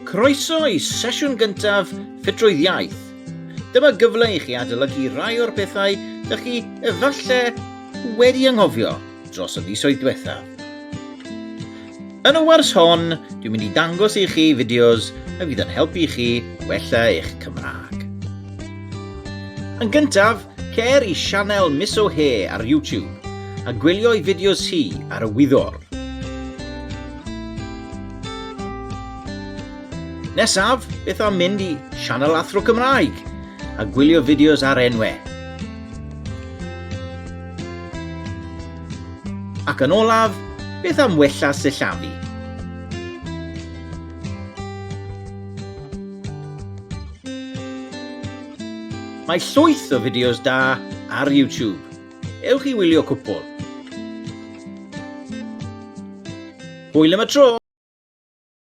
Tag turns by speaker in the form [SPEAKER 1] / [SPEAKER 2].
[SPEAKER 1] Croeso I sesiwn gyntaf Ffitrwydd Iaith. Dyma gyfle I chi adolygu rai o'r bethau ydych chi efallai wedi anghofio dros y misoedd diwethaf. Yn y wers hon, dwi'n mynd I dangos I chi fideos a fydd yn helpu chi wella eich Cymraeg. Yn gyntaf, cer I sianel Miss o He ar YouTube a gwylio I fideos hi ar y Wyddor. Nesaf, beth am mynd I sianel AthroCymraeg a gwylio fideos ar Enwau. Ac yn olaf, beth am wella Sillafu. Mae llwyth o fideos da ar YouTube. Ewch I wylio cwpl. Hwyl am y tro!